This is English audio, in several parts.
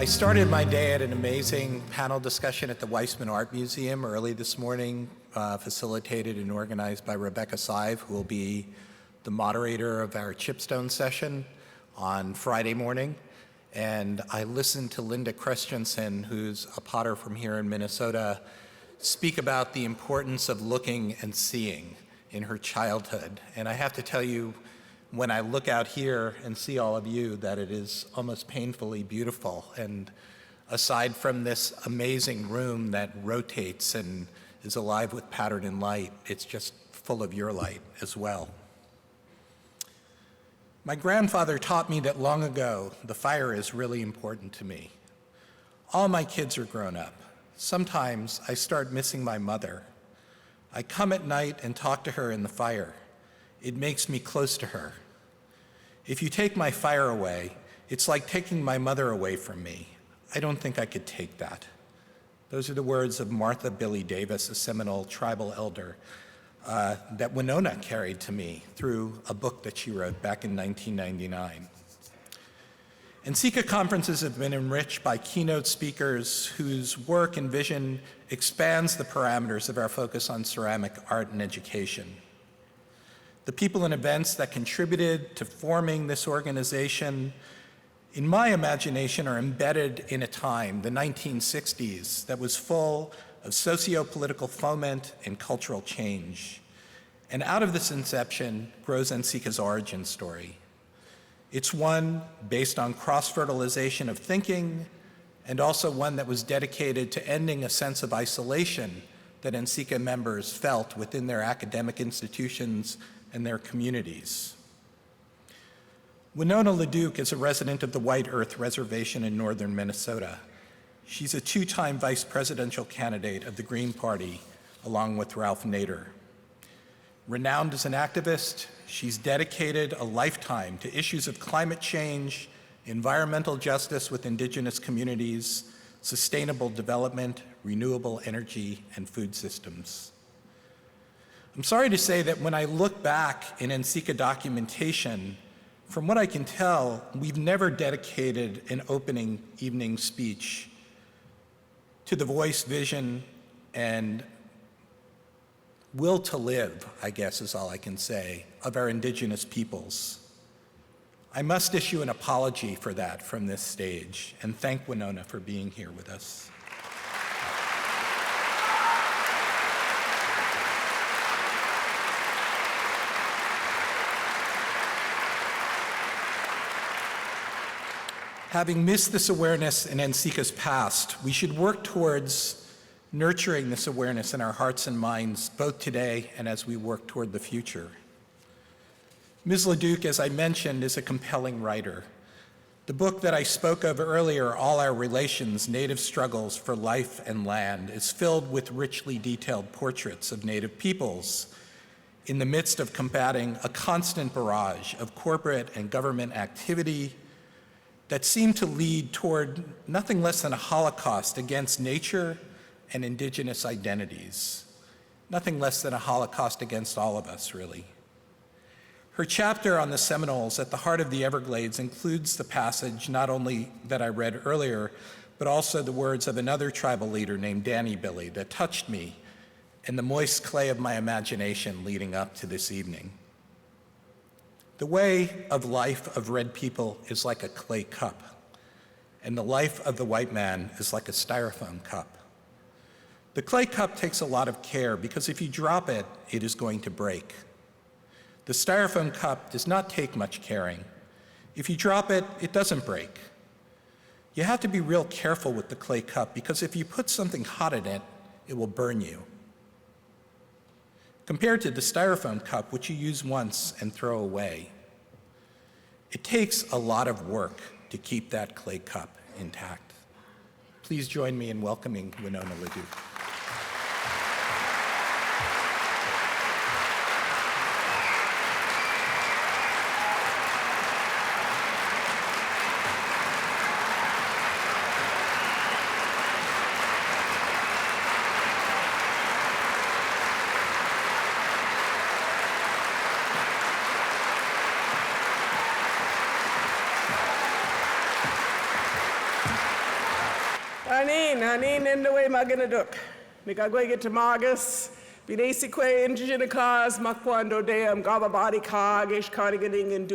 I started my day at an amazing panel discussion at the Weissman Art Museum early this morning, facilitated and organized by Rebecca Sive, who will be the moderator of our Chipstone session on Friday morning. And I listened to Linda Christensen, who's a potter from here in Minnesota, speak about the importance of looking and seeing in her childhood. And I have to tell you, when I look out here and see all of you, that it is almost painfully beautiful. And aside from this amazing room that rotates and is alive with pattern and light, it's just full of your light as well. My grandfather taught me that long ago, the fire is really important to me. All my kids are grown up. Sometimes I start missing my mother. I come at night and talk to her in the fire. It makes me close to her. If you take my fire away, it's like taking my mother away from me. I don't think I could take that. Those are the words of Martha Billy Davis, a Seminole tribal elder, that Winona carried to me through a book that she wrote back in 1999. NCECA conferences have been enriched by keynote speakers whose work and vision expands the parameters of our focus on ceramic art and education. The people and events that contributed to forming this organization, in my imagination, are embedded in a time, the 1960s, that was full of socio-political foment and cultural change. And out of this inception grows NCECA's origin story. It's one based on cross-fertilization of thinking, and also one that was dedicated to ending a sense of isolation that NCECA members felt within their academic institutions and their communities. Winona LaDuke is a resident of the White Earth Reservation in northern Minnesota. She's a two-time vice presidential candidate of the Green Party, along with Ralph Nader. Renowned as an activist, she's dedicated a lifetime to issues of climate change, environmental justice with indigenous communities, sustainable development, renewable energy, and food systems. I'm sorry to say that when I look back in NCECA documentation, from what I can tell, we've never dedicated an opening evening speech to the voice, vision, and will to live, I guess is all I can say, of our indigenous peoples. I must issue an apology for that from this stage and thank Winona for being here with us. Having missed this awareness in NCECA's past, we should work towards nurturing this awareness in our hearts and minds, both today and as we work toward the future. Ms. LaDuke, as I mentioned, is a compelling writer. The book that I spoke of earlier, All Our Relations, Native Struggles for Life and Land, is filled with richly detailed portraits of Native peoples in the midst of combating a constant barrage of corporate and government activity that seemed to lead toward nothing less than a holocaust against nature and indigenous identities. Nothing less than a holocaust against all of us, really. Her chapter on the Seminoles at the heart of the Everglades includes the passage not only that I read earlier, but also the words of another tribal leader named Danny Billy that touched me in the moist clay of my imagination leading up to this evening. The way of life of red people is like a clay cup, and the life of the white man is like a styrofoam cup. The clay cup takes a lot of care because if you drop it, it is going to break. The styrofoam cup does not take much caring. If you drop it, it doesn't break. You have to be real careful with the clay cup because if you put something hot in it, it will burn you. Compared to the styrofoam cup, which you use once and throw away, it takes a lot of work to keep that clay cup intact. Please join me in welcoming Winona LaDuke. Nanin in the way maganaduk. Mikagway to Magus, Binasique, Indigenikas, Makwando Deam, Gababadi Kagish, Kaniganing, in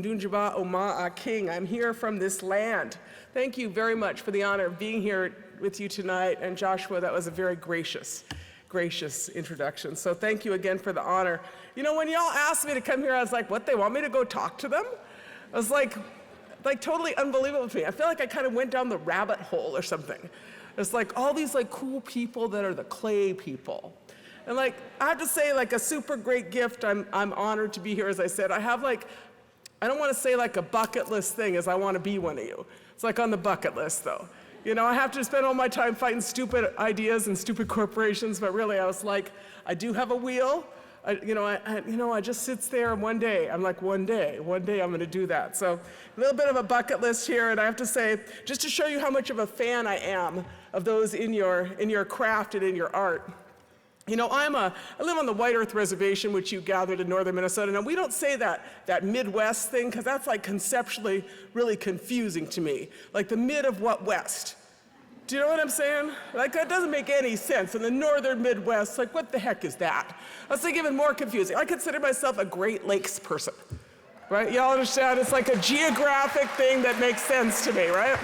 Dunjaba, Oma, a king. I'm here from this land. Thank you very much for the honor of being here with you tonight. And Joshua, that was a very gracious introduction. So thank you again for the honor. You know, when y'all asked me to come here, I was like, what, they want me to go talk to them? I was like totally unbelievable to me. I feel like I kind of went down the rabbit hole or something. It's like all these like cool people that are the clay people. And like, I have to say, like a super great gift, I'm honored to be here, as I said. I have like, I don't want to say like a bucket list thing as I want to be one of you. It's like on the bucket list though. You know, I have to spend all my time fighting stupid ideas and stupid corporations, but really I was like, I do have a wheel. I just sits there, and one day I'm going to do that. So a little bit of a bucket list here, and I have to say, just to show you how much of a fan I am of those in your craft and in your art. You know, I live on the White Earth Reservation, which you gathered in northern Minnesota. Now, we don't say that Midwest thing, because that's like conceptually really confusing to me. Like the mid of what West? Do you know what I'm saying? Like, that doesn't make any sense. In the northern Midwest, like, what the heck is that? That's like even more confusing. I consider myself a Great Lakes person, right? Y'all understand? It's like a geographic thing that makes sense to me, right?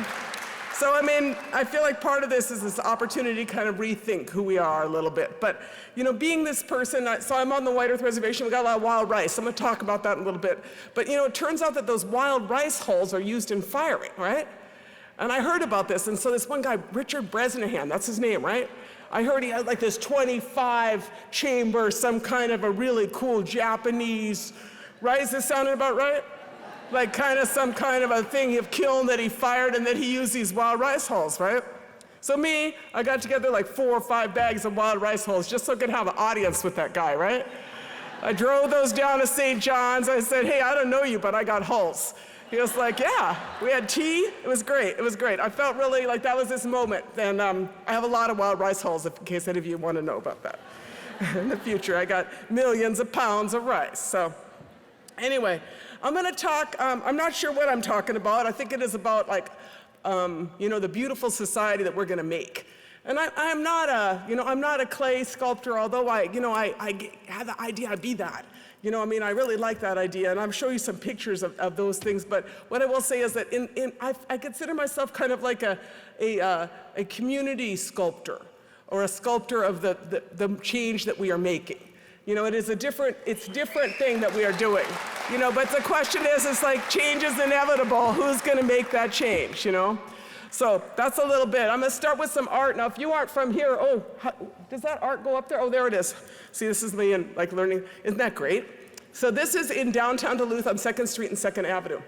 So, I mean, I feel like part of this is this opportunity to kind of rethink who we are a little bit. But, you know, being this person, so I'm on the White Earth Reservation, we got a lot of wild rice. I'm gonna talk about that in a little bit. But, you know, it turns out that those wild rice hulls are used in firing, right? And I heard about this, and so this one guy, Richard Bresnahan, that's his name, right? I heard he had like this 25 chamber, some kind of a really cool Japanese, right? Is this sounding about right? Like kind of some kind of a thing of kiln that he fired and that he used these wild rice hulls, right? So me, I got together like 4 or 5 bags of wild rice hulls just so I could have an audience with that guy, right? I drove those down to St. John's. I said, hey, I don't know you, but I got hulls. He was like, yeah, we had tea. It was great. It was great. I felt really like that was this moment. And I have a lot of wild rice hulls, in case any of you want to know about that. In the future, I got millions of pounds of rice. So anyway, I'm going to talk, I'm not sure what I'm talking about. I think it is about like, you know, the beautiful society that we're going to make. And I'm not a clay sculptor, although I had the idea I'd be that. You know, I mean, I really like that idea, and I'll show you some pictures of those things. But what I will say is that I consider myself kind of like a community sculptor, or a sculptor of the change that we are making. You know, it's different thing that we are doing. You know, but the question is, it's like change is inevitable. Who's going to make that change? You know. So that's a little bit. I'm going to start with some art. Now, if you aren't from here, does that art go up there? Oh, there it is. See, this is me and like learning. Isn't that great? So this is in downtown Duluth on 2nd Street and 2nd Avenue.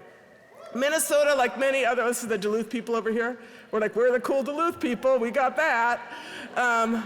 Minnesota, like many other, this is the Duluth people over here. We're like, we're the cool Duluth people. We got that.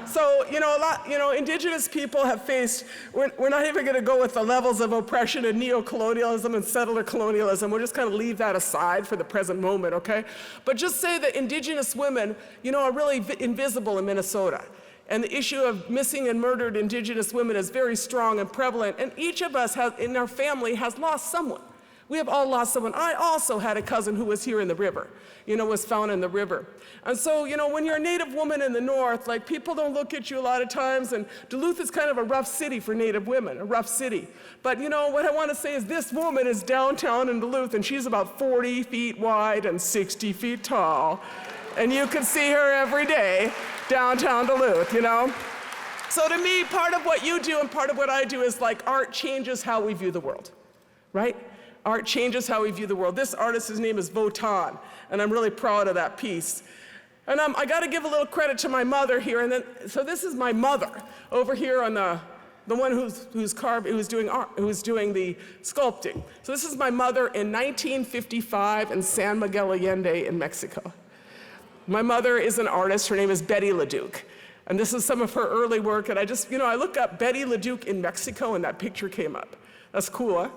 So, you know, indigenous people have faced, we're not even going to go with the levels of oppression and neocolonialism and settler colonialism. We'll just kind of leave that aside for the present moment, okay? But just say that indigenous women, you know, are really invisible in Minnesota. And the issue of missing and murdered indigenous women is very strong and prevalent. And each of us in our family has lost someone. We have all lost someone. I also had a cousin who was here in the river, you know, was found in the river. And so, you know, when you're a Native woman in the North, like people don't look at you a lot of times, and Duluth is kind of a rough city for Native women, a rough city. But, you know, what I want to say is this woman is downtown in Duluth, and she's about 40 feet wide and 60 feet tall. And you can see her every day downtown Duluth, you know? So to me, part of what you do and part of what I do is like art changes how we view the world, right? Art changes how we view the world. This artist, his name is Votan, and I'm really proud of that piece. And I got to give a little credit to my mother here. And then, so this is my mother over here on the one who's doing the sculpting. So this is my mother in 1955 in San Miguel Allende in Mexico. My mother is an artist. Her name is Betty LaDuke. And this is some of her early work. And I just, you know, I looked up Betty LaDuke in Mexico, and that picture came up. That's cool, huh?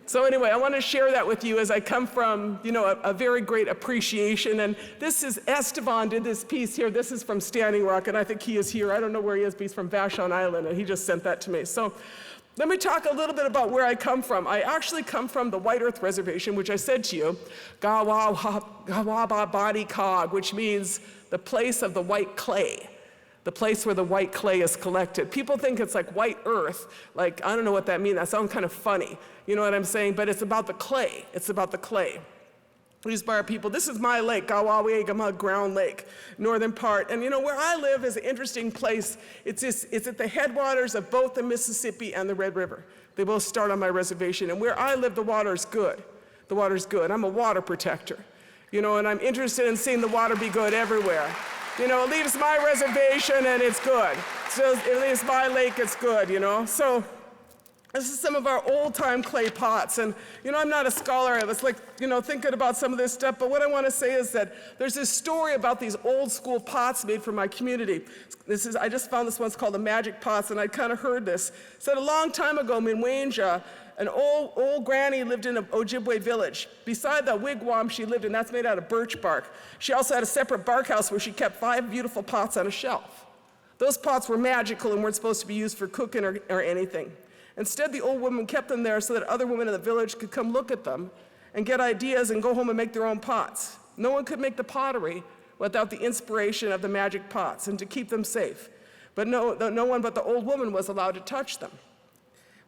So anyway, I want to share that with you as I come from, you know, a very great appreciation. And this is, Esteban did this piece here. This is from Standing Rock, and I think he is here. I don't know where he is, but he's from Vashon Island, and he just sent that to me. So Let me talk a little bit about where I come from. I actually come from the White Earth Reservation, which I said to you, Gawaba Body Cog, which means the place of the white clay, the place where the white clay is collected. People think it's like white earth, like, I don't know what that means. That sounds kind of funny. You know what I'm saying? But it's about the clay. It's about the clay. Used by our people. This is my lake, Gawawegama Ground Lake, northern part. And you know, where I live is an interesting place. It's at the headwaters of both the Mississippi and the Red River. They both start on my reservation. And where I live, the water is good. The water's good. I'm a water protector. You know, and I'm interested in seeing the water be good everywhere. You know, it leaves my reservation and it's good. So it leaves my lake, it's good, you know. So this is some of our old-time clay pots, and you know, I'm not a scholar. I was like, you know, thinking about some of this stuff, but what I want to say is that there's this story about these old-school pots made for my community. I just found this one's called the Magic Pots, and I kind of heard this. It said a long time ago, Minwanja, an old granny lived in an Ojibwe village. Beside the wigwam she lived in, that's made out of birch bark. She also had a separate bark house where she kept 5 beautiful pots on a shelf. Those pots were magical and weren't supposed to be used for cooking or anything. Instead, the old woman kept them there so that other women in the village could come look at them and get ideas and go home and make their own pots. No one could make the pottery without the inspiration of the magic pots and to keep them safe. But no one but the old woman was allowed to touch them.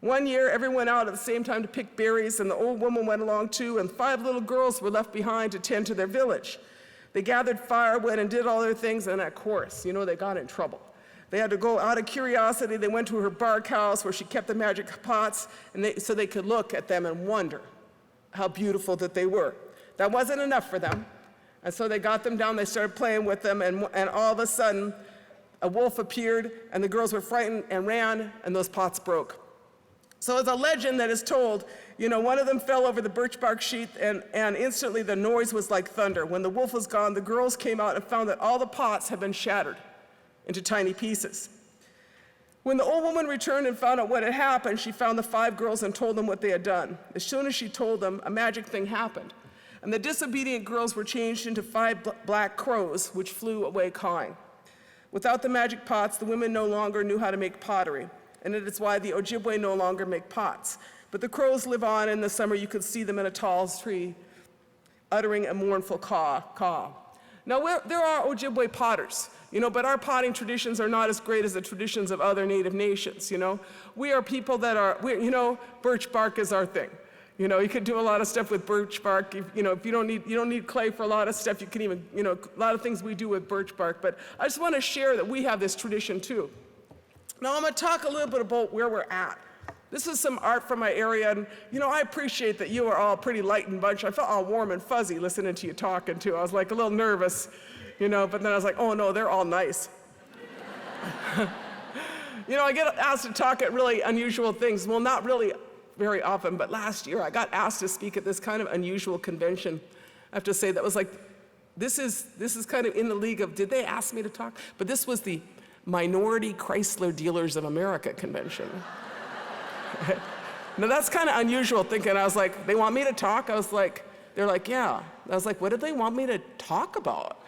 One year, everyone went out at the same time to pick berries, and the old woman went along too, and 5 little girls were left behind to tend to their village. They gathered firewood and did all their things, and of course, you know, they got in trouble. They had to go out of curiosity. They went to her bark house where she kept the magic pots, and so they could look at them and wonder how beautiful that they were. That wasn't enough for them, and so they got them down. They started playing with them, and all of a sudden, a wolf appeared, and the girls were frightened and ran, and those pots broke. So it's a legend that is told, you know, one of them fell over the birch bark sheath, and instantly the noise was like thunder. When the wolf was gone, the girls came out and found that all the pots had been shattered into tiny pieces. When the old woman returned and found out what had happened, she found the 5 girls and told them what they had done. As soon as she told them, a magic thing happened, and the disobedient girls were changed into 5 black crows, which flew away cawing. Without the magic pots, the women no longer knew how to make pottery, and it is why the Ojibwe no longer make pots. But the crows live on. In the summer, you could see them in a tall tree, uttering a mournful caw, caw. Now, there are Ojibwe potters, you know, but our potting traditions are not as great as the traditions of other Native nations, you know. We are people that are, you know, birch bark is our thing. You know, you can do a lot of stuff with birch bark. If you don't need clay for a lot of stuff. You can even, you know, a lot of things we do with birch bark. But I just want to share that we have this tradition too. Now, I'm going to talk a little bit about where we're at. This is some art from my area, and you know, I appreciate that you are all pretty light and bunch. I felt all warm and fuzzy listening to you talking too. I was like a little nervous, you know, but then I was like, oh no, they're all nice. You know, I get asked to talk at really unusual things. Well, not really very often, but last year I got asked to speak at this kind of unusual convention. I have to say that was like, this is kind of in the league of, did they ask me to talk? But this was the Minority Chrysler Dealers of America convention. Now that's kind of unusual thinking. I was like, they want me to talk? I was like, they're like, yeah. I was like, what did they want me to talk about?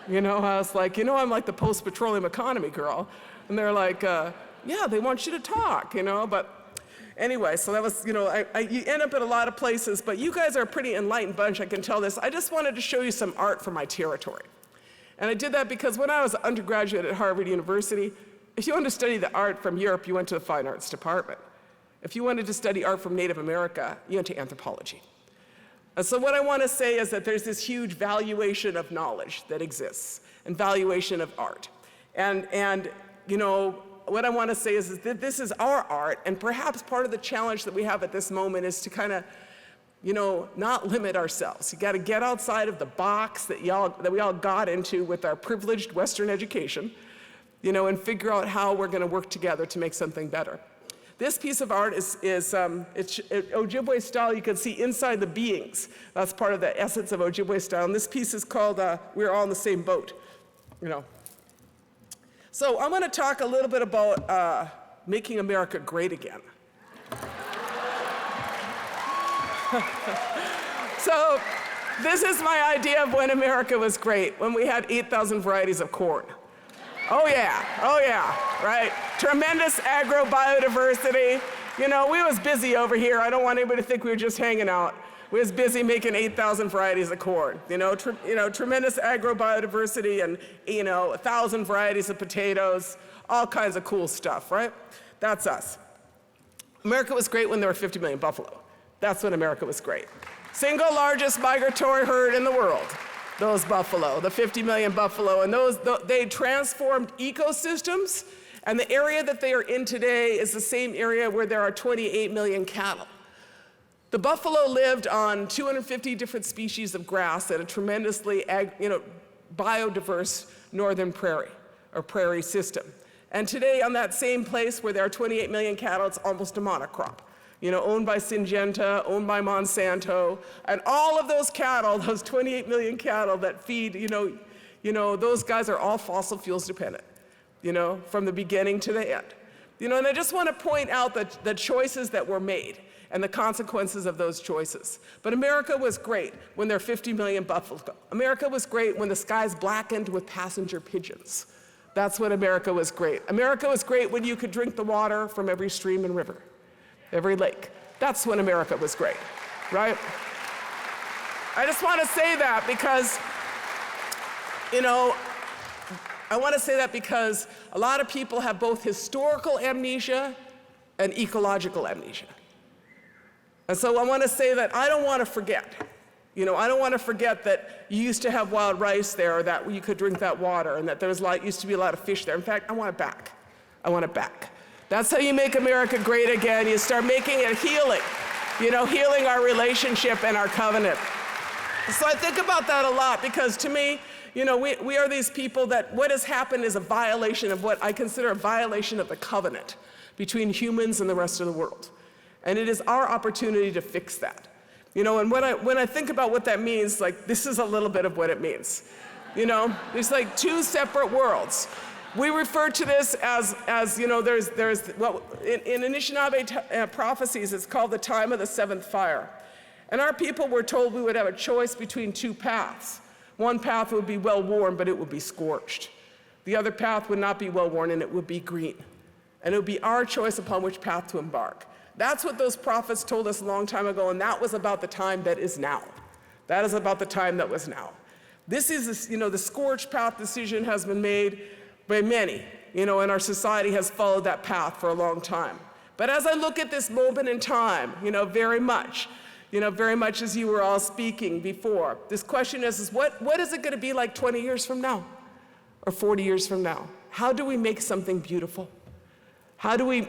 You know, I was like, you know, I'm like the post-petroleum economy girl. And they're like, yeah, they want you to talk, you know, but anyway, so that was, you know, you end up at a lot of places, but you guys are a pretty enlightened bunch, I can tell this. I just wanted to show you some art from my territory. And I did that because when I was an undergraduate at Harvard University, if you wanted to study the art from Europe, you went to the Fine Arts Department. If you wanted to study art from Native America, you went to anthropology. And so what I want to say is that there's this huge valuation of knowledge that exists, and valuation of art. And you know, what I want to say is that this is our art, and perhaps part of the challenge that we have at this moment is to kind of, you know, not limit ourselves. You got to get outside of the box that we all got into with our privileged Western education, you know, and figure out how we're going to work together to make something better. This piece of art is Ojibwe style. You can see inside the beings. That's part of the essence of Ojibwe style. And this piece is called We're All in the Same Boat, you know. So I'm going to talk a little bit about making America great again. So this is my idea of when America was great, when we had 8,000 varieties of corn. Oh yeah, right. Tremendous agro-biodiversity, We was busy over here. I don't want anybody to think we were just hanging out. We was busy making 8,000 varieties of corn. Tremendous agrobiodiversity and 1,000 varieties of potatoes, all kinds of cool stuff, right? That's us. America was great when there were 50 million buffalo. That's when America was great. Single largest migratory herd in the world, those buffalo, the 50 million buffalo. And they transformed ecosystems, and the area that they are in today is the same area where there are 28 million cattle. The buffalo lived on 250 different species of grass at a tremendously biodiverse northern prairie, or prairie system. And today, on that same place where there are 28 million cattle, it's almost a monocrop. Owned by Syngenta, owned by Monsanto, and all of those cattle, those 28 million cattle that feed, those guys are all fossil fuels dependent, from the beginning to the end. And I just want to point out the choices that were made and the consequences of those choices. But America was great when there are 50 million buffalo. America was great when the skies blackened with passenger pigeons. That's when America was great. America was great when you could drink the water from every stream and river, every lake. That's when America was great, right? I just want to say that because, I want to say that because a lot of people have both historical amnesia and ecological amnesia. And so I want to say that I don't want to forget. I don't want to forget that you used to have wild rice there, or that you could drink that water, and that there used to be a lot of fish there. In fact, I want it back. I want it back. That's how you make America great again. You start making it healing, healing our relationship and our covenant. So I think about that a lot because to me, we are these people that what has happened is a violation of what I consider a violation of the covenant between humans and the rest of the world. And it is our opportunity to fix that. And when I think about what that means, this is a little bit of what it means. There's two separate worlds. We refer to this as there's what in Anishinaabe prophecies, it's called the time of the seventh fire. And our people were told we would have a choice between two paths. One path would be well-worn, but it would be scorched. The other path would not be well-worn, and it would be green. And it would be our choice upon which path to embark. That's what those prophets told us a long time ago, and that was about the time that is now. That is about the time that was now. This is, the Scorch Path decision has been made by many, and our society has followed that path for a long time. But as I look at this moment in time, very much as you were all speaking before, this question is what is it going to be like 20 years from now or 40 years from now? How do we make something beautiful? How do we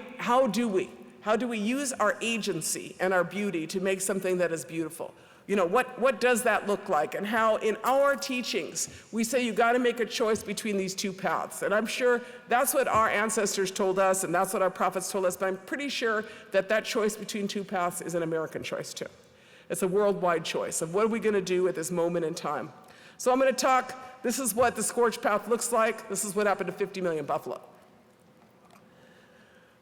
use our agency and our beauty to make something that is beautiful? What does that look like? And how in our teachings, we say you got to make a choice between these two paths. And I'm sure that's what our ancestors told us, and that's what our prophets told us, but I'm pretty sure that choice between two paths is an American choice too. It's a worldwide choice of what are we going to do at this moment in time. So I'm going to talk, this is what the Scorch Path looks like. This is what happened to 50 million buffalo.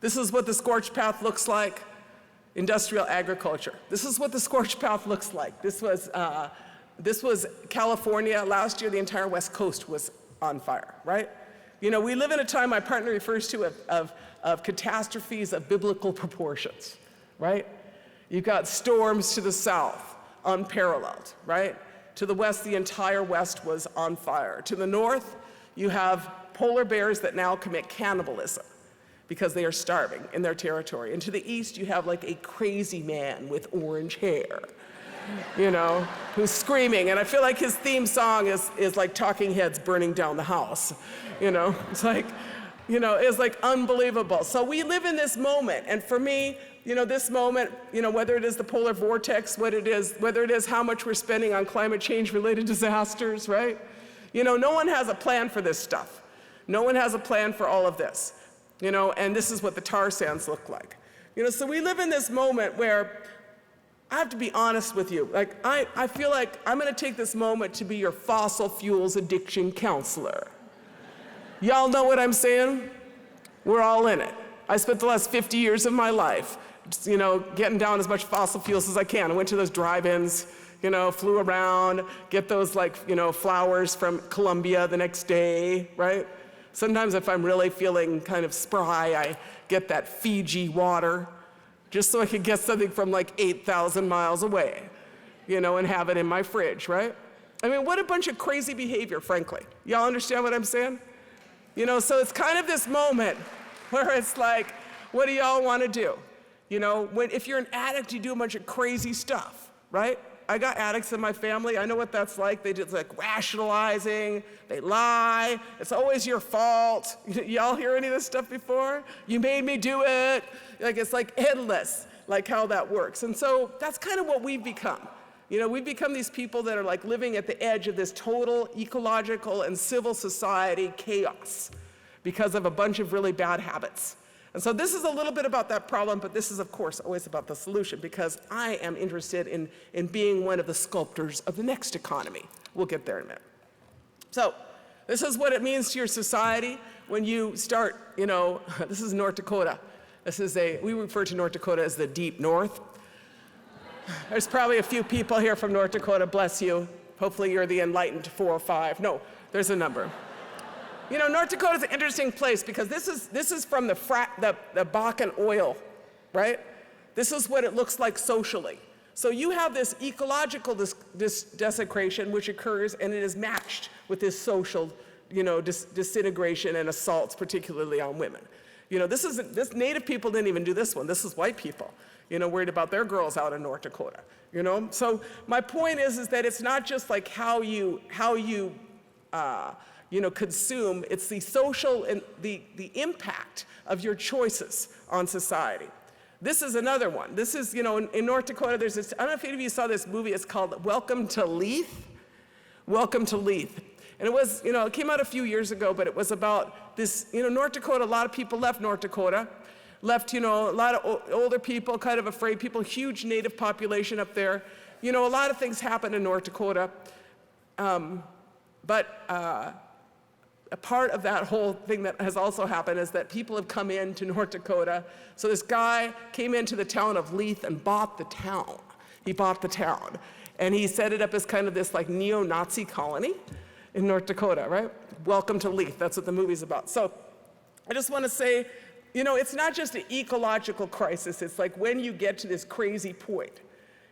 This is what the Scorch Path looks like, industrial agriculture. This is what the Scorch Path looks like. This was California. Last year, the entire West Coast was on fire, right? We live in a time my partner refers to of catastrophes of biblical proportions, right? You've got storms to the south, unparalleled, right? To the west, the entire west was on fire. To the north, you have polar bears that now commit cannibalism because they are starving in their territory. And to the east, you have a crazy man with orange hair, who's screaming. And I feel like his theme song is like Talking Heads burning down the house. It's it's unbelievable. So we live in this moment. And for me, this moment, whether it is the polar vortex, whether it is how much we're spending on climate change related disasters, right? No one has a plan for this stuff. No one has a plan for all of this. And this is what the tar sands look like. So we live in this moment where I have to be honest with you. I feel like I'm going to take this moment to be your fossil fuels addiction counselor. Y'all know what I'm saying? We're all in it. I spent the last 50 years of my life, getting down as much fossil fuels as I can. I went to those drive-ins, flew around, get those flowers from Colombia the next day, right? Sometimes if I'm really feeling kind of spry, I get that Fiji water, just so I could get something from like 8,000 miles away, you know, and have it in my fridge, right? I mean, what a bunch of crazy behavior, frankly. Y'all understand what I'm saying? You know, so it's kind of this moment where it's like, what do y'all want to do? You know, if you're an addict, you do a bunch of crazy stuff, right? I got addicts in my family. I know what that's like. They just like rationalizing, they lie. It's always your fault. Y'all hear any of this stuff before? You made me do it. Like, it's like endless, like how that works. And so that's kind of what we've become. You know, we've become these people that are like living at the edge of this total ecological and civil society chaos because of a bunch of really bad habits. And so this is a little bit about that problem, but this is, of course, always about the solution, because I am interested in being one of the sculptors of the next economy. We'll get there in a minute. So this is what it means to your society when you start, you know, this is North Dakota. We refer to North Dakota as the deep north. There's probably a few people here from North Dakota, bless you. Hopefully you're the enlightened 4 or 5. No, there's a number. You know, North Dakota is an interesting place because this is from the Bakken oil, right? This is what it looks like socially. So you have this ecological desecration which occurs, and it is matched with this social, you know, disintegration and assaults, particularly on women. You know, this Native people didn't even do this one. This is white people, you know, worried about their girls out in North Dakota, you know? So my point is that it's not just like how you know, consume, it's the social and the impact of your choices on society. This is another one. This is, you know, in North Dakota, there's this, I don't know if any of you saw this movie, it's called Welcome to Leith. Welcome to Leith. And it was, you know, it came out a few years ago, but it was about this, you know, North Dakota, a lot of people left North Dakota, left, you know, a lot of older people, kind of afraid people, huge native population up there. You know, a lot of things happened in North Dakota. A part of that whole thing that has also happened is that people have come into North Dakota. So this guy came into the town of Leith and bought the town. He bought the town. And he set it up as kind of this like neo-Nazi colony in North Dakota, right? Welcome to Leith, that's what the movie's about. So I just want to say, you know, it's not just an ecological crisis, it's like when you get to this crazy point,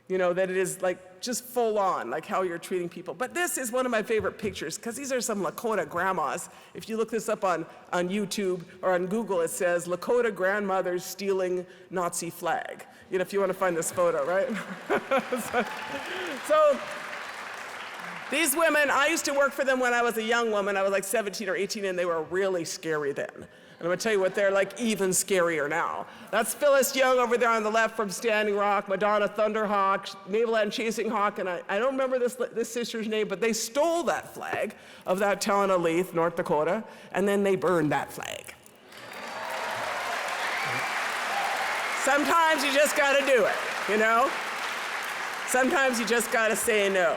you know, that it is like just full on, like how you're treating people. But this is one of my favorite pictures, because these are some Lakota grandmas. If you look this up on YouTube or on Google, it says Lakota grandmothers stealing Nazi flag. You know, if you want to find this photo, right? so these women, I used to work for them when I was a young woman. I was like 17 or 18, and they were really scary then. And I'm gonna tell you what, they're like even scarier now. That's Phyllis Young over there on the left from Standing Rock, Madonna Thunderhawk, Mabel Ann Chasing Hawk, and I don't remember this sister's name, but they stole that flag of that town of Leith, North Dakota, and then they burned that flag. Sometimes you just gotta do it, you know? Sometimes you just gotta say no.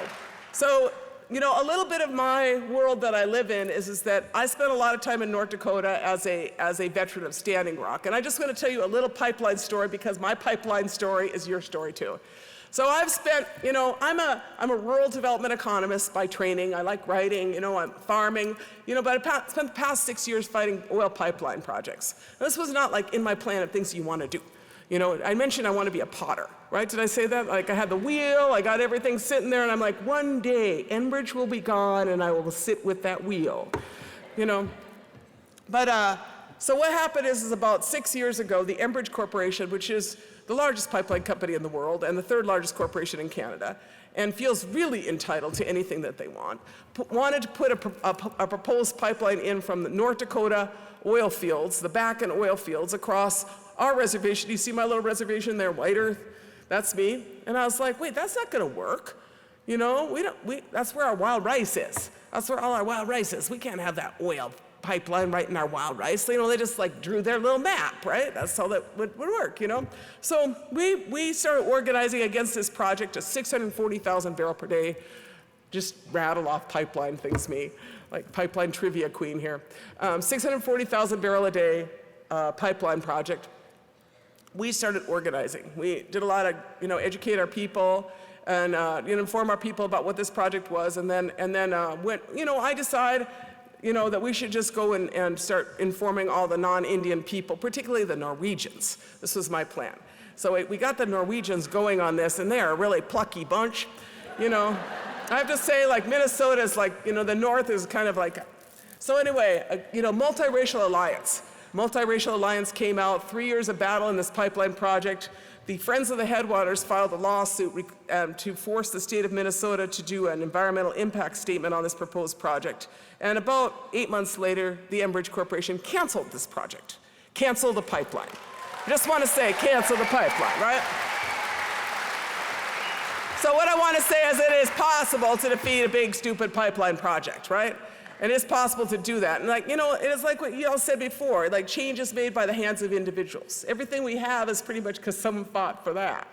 So, you know, a little bit of my world that I live in is that I spent a lot of time in North Dakota as a veteran of Standing Rock. And I just want to tell you a little pipeline story, because my pipeline story is your story too. So I've spent, you know, I'm a rural development economist by training. I like writing, you know, I'm farming, you know, but I spent the past 6 years fighting oil pipeline projects. And this was not like in my plan of things you want to do. You know, I mentioned I want to be a potter, right? Did I say that? Like I had the wheel, I got everything sitting there, and I'm like, one day, Enbridge will be gone, and I will sit with that wheel, you know? But, so what happened is about 6 years ago, the Enbridge Corporation, which is the largest pipeline company in the world and the third largest corporation in Canada, and feels really entitled to anything that they want, wanted to put a proposed pipeline in from the North Dakota oil fields, the Bakken oil fields, across our reservation. You see my little reservation there, White Earth? That's me. And I was like, wait, that's not gonna work. You know, that's where our wild rice is. That's where all our wild rice is. We can't have that oil pipeline right in our wild rice. You know, they just like drew their little map, right? That's how that would work, you know? So we started organizing against this project, a 640,000 barrel per day, just rattle off pipeline things, me, like pipeline trivia queen here. 640,000 barrel a day pipeline project. We started organizing. We did a lot of, you know, educate our people and you know, inform our people about what this project was, and then went, you know, I decide, you know, that we should just go and start informing all the non-Indian people, particularly the Norwegians. This was my plan. So we got the Norwegians going on this, and they're a really plucky bunch, you know. I have to say, like, Minnesota is like, you know, the North is kind of like, so anyway, you know, multiracial alliance. Multiracial alliance came out, 3 years of battle in this pipeline project. The Friends of the Headwaters filed a lawsuit to force the state of Minnesota to do an environmental impact statement on this proposed project. And about 8 months later, the Enbridge Corporation canceled this project, canceled the pipeline. I just want to say, cancel the pipeline, right? So what I want to say is it is possible to defeat a big, stupid pipeline project, right? And it's possible to do that. And like, you know, it is like what you all said before, like change is made by the hands of individuals. Everything we have is pretty much because someone fought for that.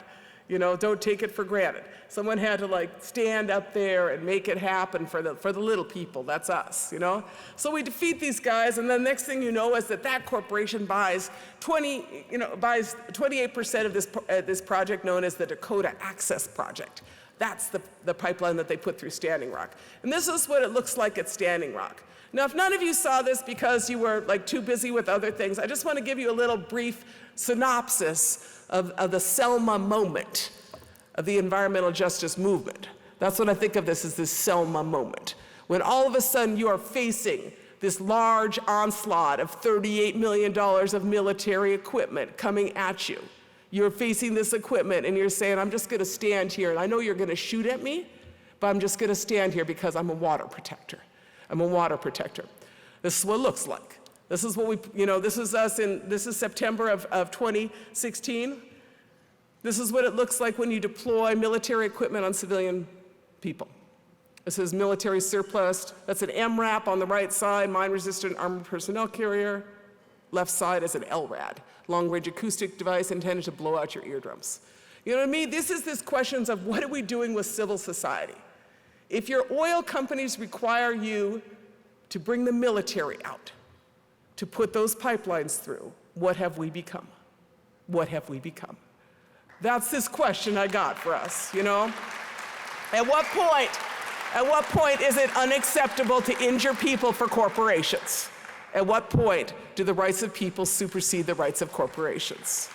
You know, don't take it for granted. Someone had to like stand up there and make it happen for the little people. That's us, you know? So we defeat these guys, and then next thing you know is that corporation buys 28% of this project known as the Dakota Access Project. That's the pipeline that they put through Standing Rock. And this is what it looks like at Standing Rock. Now, if none of you saw this because you were like too busy with other things, I just want to give you a little brief synopsis of the Selma Moment of the environmental justice movement. That's what I think of this as, this Selma Moment. When all of a sudden you are facing this large onslaught of $38 million of military equipment coming at you. You're facing this equipment and you're saying, I'm just gonna stand here, and I know you're gonna shoot at me, but I'm just gonna stand here because I'm a water protector. I'm a water protector. This is what it looks like. This is what this is us this is September of 2016. This is what it looks like when you deploy military equipment on civilian people. This is military surplus. That's an MRAP on the right side, mine-resistant armored personnel carrier. Left side is an LRAD, long-range acoustic device intended to blow out your eardrums. You know what I mean? This is this questions of what are we doing with civil society? If your oil companies require you to bring the military out, to put those pipelines through, what have we become? What have we become? That's this question I got for us, you know? At what point is it unacceptable to injure people for corporations? At what point do the rights of people supersede the rights of corporations?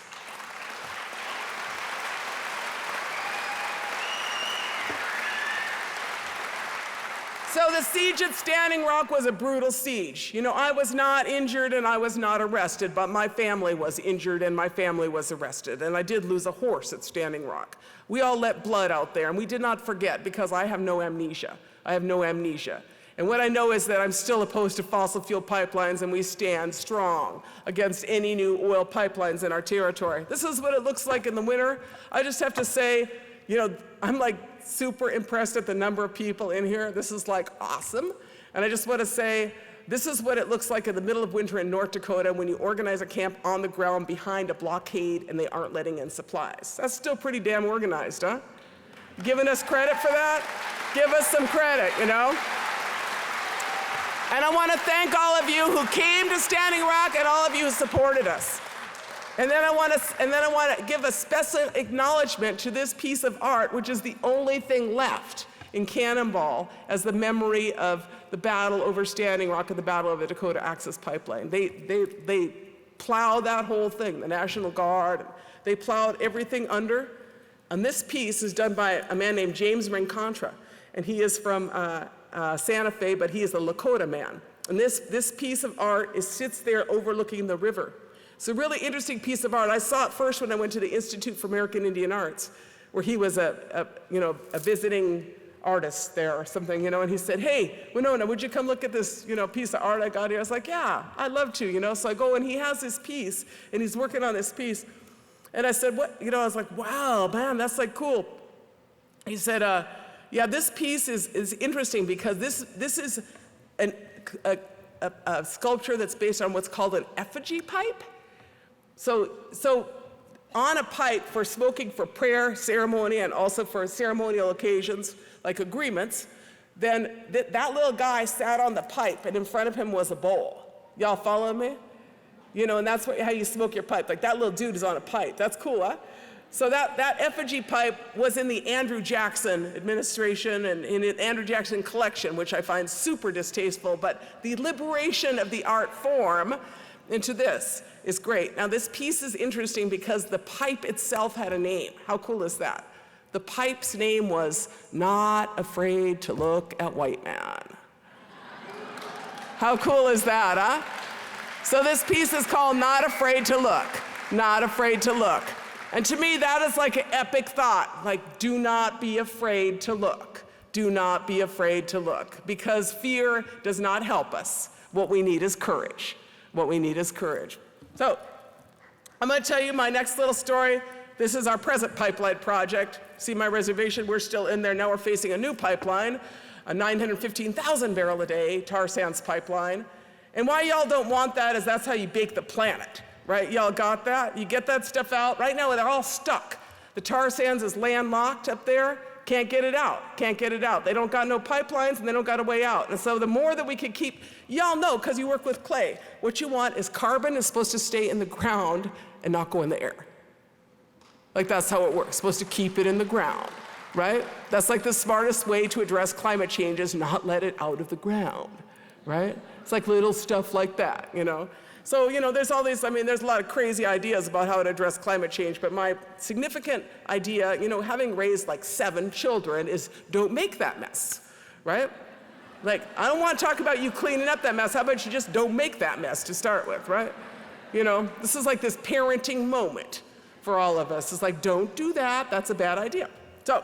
So the siege at Standing Rock was a brutal siege. You know, I was not injured and I was not arrested, but my family was injured and my family was arrested. And I did lose a horse at Standing Rock. We all let blood out there, and we did not forget, because I have no amnesia. I have no amnesia. And what I know is that I'm still opposed to fossil fuel pipelines, and we stand strong against any new oil pipelines in our territory. This is what it looks like in the winter. I just have to say, you know, I'm like super impressed at the number of people in here. This is like awesome. And I just want to say, this is what it looks like in the middle of winter in North Dakota when you organize a camp on the ground behind a blockade and they aren't letting in supplies. That's still pretty damn organized, huh? Giving us credit for that? Give us some credit, you know? And I want to thank all of you who came to Standing Rock and all of you who supported us. And then I want to give a special acknowledgement to this piece of art, which is the only thing left in Cannonball as the memory of the battle over Standing Rock and the battle over the Dakota Access Pipeline. They plowed that whole thing, the National Guard. They plowed everything under. And this piece is done by a man named James Rincontra, and he is from Santa Fe, but he is the Lakota Man. And this piece of art sits there overlooking the river. It's a really interesting piece of art. I saw it first when I went to the Institute for American Indian Arts, where he was a visiting artist there or something, you know, and he said, hey, Winona, would you come look at this, piece of art I got here? I was like, yeah, I'd love to, So I go, and he has this piece, and he's working on this piece. And I said, what, I was like, wow, man, that's like cool. He said, yeah, this piece is interesting because this is a sculpture that's based on what's called an effigy pipe. So on a pipe for smoking for prayer, ceremony, and also for ceremonial occasions, like agreements, then that little guy sat on the pipe, and in front of him was a bowl. Y'all follow me? And that's how you smoke your pipe. Like that little dude is on a pipe. That's cool, huh? So that effigy pipe was in the Andrew Jackson administration and in the Andrew Jackson collection, which I find super distasteful, but the liberation of the art form into this is great. Now this piece is interesting because the pipe itself had a name. How cool is that? The pipe's name was Not Afraid to Look at White Man. How cool is that, huh? So this piece is called Not Afraid to Look, Not Afraid to Look. And to me, that is like an epic thought, like do not be afraid to look. Do not be afraid to look, because fear does not help us. What we need is courage. What we need is courage. So I'm gonna tell you my next little story. This is our present PipeLight project. See my reservation, we're still in there. Now we're facing a new pipeline, a 915,000 barrel a day tar sands pipeline. And why y'all don't want that is that's how you bake the planet, right? Y'all got that? You get that stuff out. Right now they're all stuck. The tar sands is landlocked up there. Can't get it out, can't get it out. They don't got no pipelines and they don't got a way out. And so the more that we can keep, y'all know, because you work with clay, what you want is carbon is supposed to stay in the ground and not go in the air. Like that's how it works, it's supposed to keep it in the ground, right? That's like the smartest way to address climate change is not let it out of the ground, right? It's like little stuff like that, you know? So, you know, there's all these, I mean, there's a lot of crazy ideas about how to address climate change, but my significant idea, you know, having raised like 7 children is don't make that mess, right? Like, I don't want to talk about you cleaning up that mess. How about you just don't make that mess to start with, right? You know, this is like this parenting moment for all of us. It's like, don't do that, that's a bad idea. So,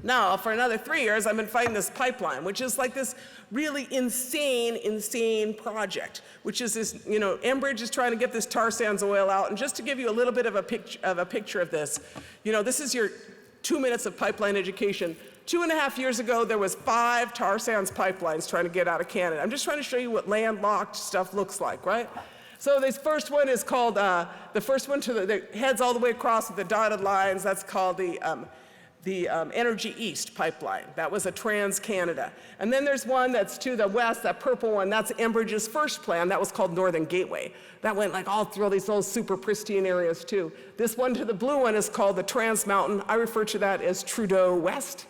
now, for another 3 years, I've been fighting this pipeline, which is like this really insane project, which is this, you know, Enbridge is trying to get this tar sands oil out. And just to give you a little bit of a picture of this, you know, this is your 2 minutes of pipeline education. 2.5 years ago, there was 5 tar sands pipelines trying to get out of Canada. I'm just trying to show you what landlocked stuff looks like, right? So this first one is called, the first one to the heads all the way across with the dotted lines, that's called the Energy East pipeline. That was a Trans-Canada. And then there's one that's to the west, that purple one, that's Enbridge's first plan. That was called Northern Gateway. That went like all through all these little super pristine areas too. This one to the blue one is called the Trans Mountain. I refer to that as Trudeau West.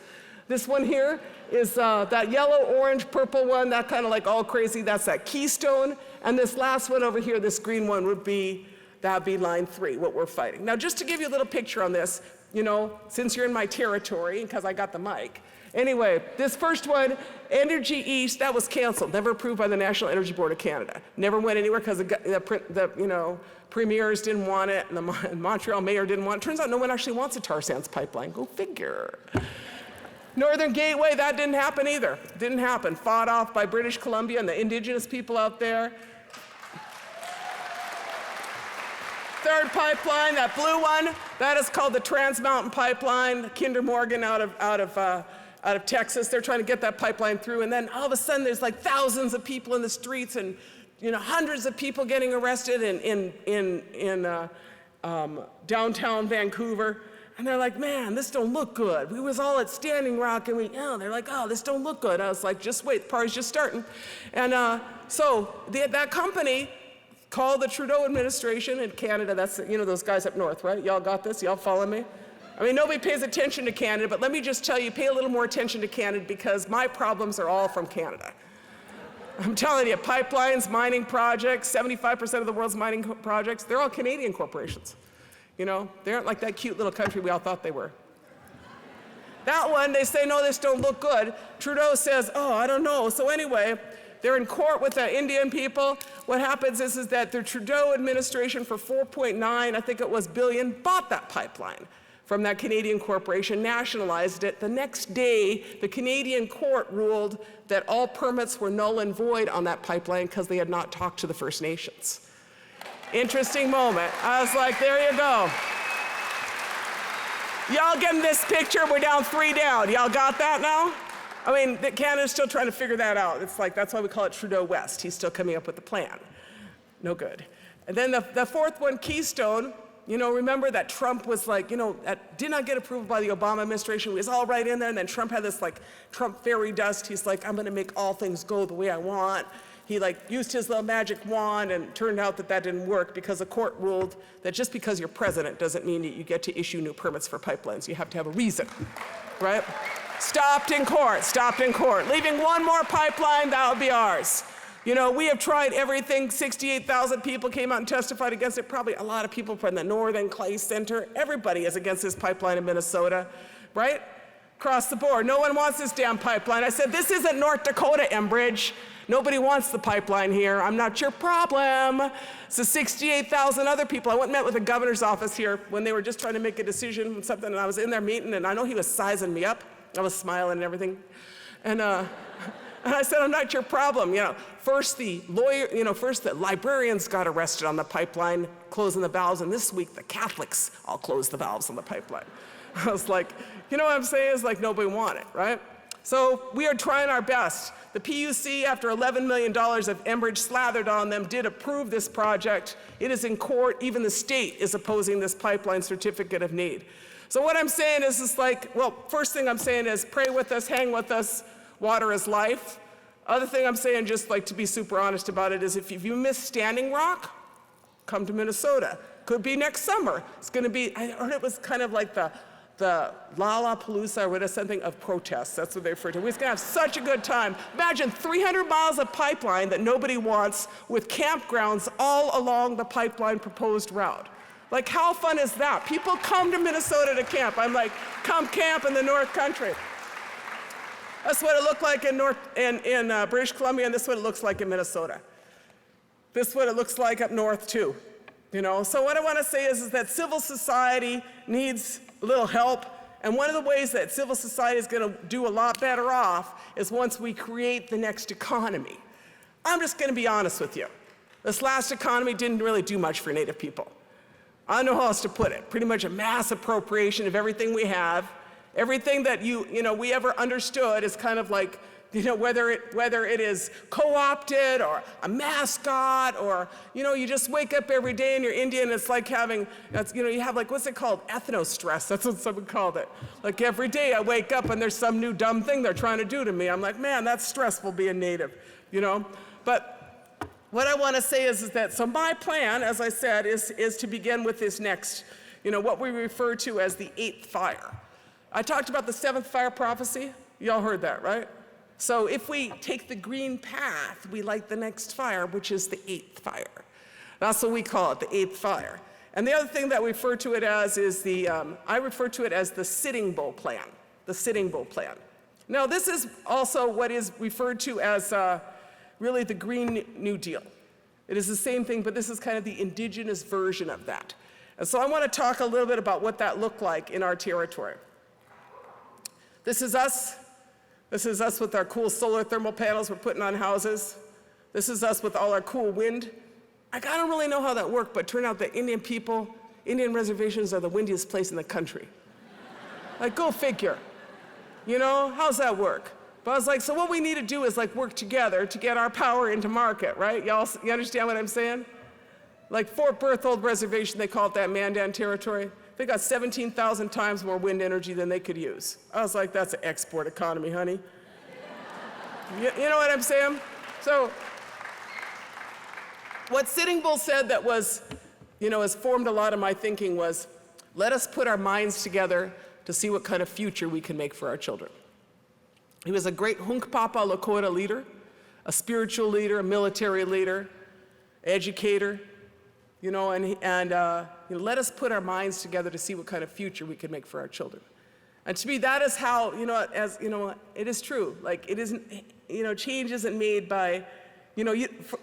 This one here is that yellow, orange, purple one, that kind of like all crazy, that's that Keystone. And this last one over here, this green one would be, that'd be line 3, what we're fighting. Now just to give you a little picture on this, you know, since you're in my territory, because I got the mic. Anyway, this first one, Energy East, that was canceled, never approved by the National Energy Board of Canada. Never went anywhere because the you know, premiers didn't want it, and the Montreal mayor didn't want it. Turns out no one actually wants a tar sands pipeline, go figure. Northern Gateway, that didn't happen either. Didn't happen, fought off by British Columbia and the indigenous people out there. Third pipeline, that blue one, that is called the Trans Mountain Pipeline. Kinder Morgan out of Texas, they're trying to get that pipeline through, and then all of a sudden there's like thousands of people in the streets, and you know, hundreds of people getting arrested in downtown Vancouver, and they're like, man, this don't look good. We was all at Standing Rock, and they're like, oh, this don't look good. I was like, just wait, the party's just starting, and so that company called the Trudeau administration in Canada. That's, you know, those guys up north, right? Y'all got this? Y'all follow me? I mean, nobody pays attention to Canada, but let me just tell you, pay a little more attention to Canada because my problems are all from Canada. I'm telling you, pipelines, mining projects, 75% of the world's mining projects, they're all Canadian corporations. You know, they aren't like that cute little country we all thought they were. That one, they say, no, this don't look good. Trudeau says, oh, I don't know. So anyway, they're in court with the Indian people. What happens is that the Trudeau administration for 4.9, I think it was, billion, bought that pipeline from that Canadian corporation, nationalized it. The next day, the Canadian court ruled that all permits were null and void on that pipeline because they had not talked to the First Nations. Interesting moment. I was like, there you go. Y'all getting this picture? We're down 3 down. Y'all got that now? I mean, Canada's still trying to figure that out. It's like, that's why we call it Trudeau West. He's still coming up with the plan. No good. And then the fourth one, Keystone, you know, remember that Trump was like, you know, that did not get approved by the Obama administration. It was all right in there, and then Trump had this like Trump fairy dust. He's like, I'm gonna make all things go the way I want. He like used his little magic wand, and it turned out that that didn't work because the court ruled that just because you're president doesn't mean that you get to issue new permits for pipelines. You have to have a reason, right? Stopped in court, leaving one more pipeline, that would be ours. You know, we have tried everything. 68,000 people came out and testified against it. Probably a lot of people from the Northern Clay Center. Everybody is against this pipeline in Minnesota, right? Across the board. No one wants this damn pipeline. I said, this isn't North Dakota, Enbridge. Nobody wants the pipeline here. I'm not your problem. So 68,000 other people. I went and met with the governor's office here when they were just trying to make a decision on something, and I was in their meeting, and I know he was sizing me up. I was smiling and everything. And I said, I'm not your problem. You know, first the librarians got arrested on the pipeline, closing the valves, and this week the Catholics all closed the valves on the pipeline. I was like, you know what I'm saying? It's like nobody wanted, right? So we are trying our best. The PUC, after $11 million of Enbridge slathered on them, did approve this project. It is in court. Even the state is opposing this pipeline certificate of need. So what I'm saying is, it's like, well, first thing I'm saying is pray with us, hang with us. Water is life. Other thing I'm saying, just like to be super honest about it, is if you miss Standing Rock, come to Minnesota. Could be next summer. It's going to be, I heard it was kind of like the Lollapalooza or whatever, something of protests. That's what they refer to. We're going to have such a good time. Imagine 300 miles of pipeline that nobody wants with campgrounds all along the pipeline proposed route. Like, how fun is that? People come to Minnesota to camp. I'm like, come camp in the North Country. That's what it looked like in British Columbia, and this is what it looks like in Minnesota. This is what it looks like up north, too. You know, so what I want to say is that civil society needs a little help, and one of the ways that civil society is going to do a lot better off is once we create the next economy. I'm just going to be honest with you. This last economy didn't really do much for Native people. I don't know how else to put it. Pretty much a mass appropriation of everything we have. Everything that we ever understood is kind of like, whether it is co-opted or a mascot, or, you just wake up every day and you're Indian, it's like having, you have like, what's it called? Ethno-stress, that's what someone called it. Like every day I wake up and there's some new dumb thing they're trying to do to me. I'm like, man, that's stressful being Native, But what I want to say is that, so my plan, as I said, is to begin with this next, what we refer to as the 8th fire. I talked about the 7th fire prophecy. Y'all heard that, right? So if we take the green path, we light the next fire, which is the 8th fire. That's what we call it, the 8th fire. And the other thing that we refer to it as is I refer to it as the Sitting Bull plan, the Sitting Bull plan. Now, this is also what is referred to as really the Green New Deal. It is the same thing, but this is kind of the indigenous version of that. And so I want to talk a little bit about what that looked like in our territory. This is us. This is us with our cool solar thermal panels we're putting on houses. This is us with all our cool wind. I don't really know how that worked, but it turned out that Indian reservations are the windiest place in the country. Like, go figure. How's that work? But I was like, so what we need to do is like work together to get our power into market, right? You understand what I'm saying? Like Fort Berthold Reservation, they call it that Mandan territory. They got 17,000 times more wind energy than they could use. I was like, that's an export economy, honey. You know what I'm saying? So what Sitting Bull said that was, has formed a lot of my thinking was, let us put our minds together to see what kind of future we can make for our children. He was a great Hunkpapa Lakota leader, a spiritual leader, a military leader, educator, let us put our minds together to see what kind of future we can make for our children. And to me, that is how, it is true. Like, it isn't, change isn't made by,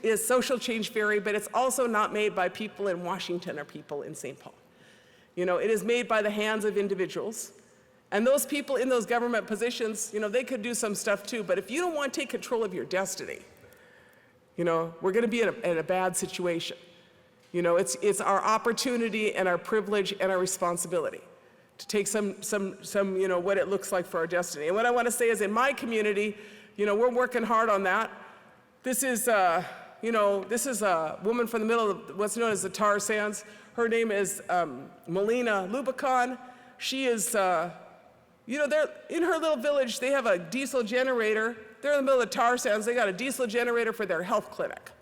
is social change vary, but it's also not made by people in Washington or people in St. Paul. It is made by the hands of individuals. And those people in those government positions, they could do some stuff too, but if you don't want to take control of your destiny, we're going to be in a bad situation. It's our opportunity and our privilege and our responsibility to take some what it looks like for our destiny. And what I want to say is, in my community, we're working hard on that. This is a woman from the middle of what's known as the tar sands. Her name is Melina Rubicon. She is, they're in her little village. They have a diesel generator. They're in the middle of the tar sands. They got a diesel generator for their health clinic.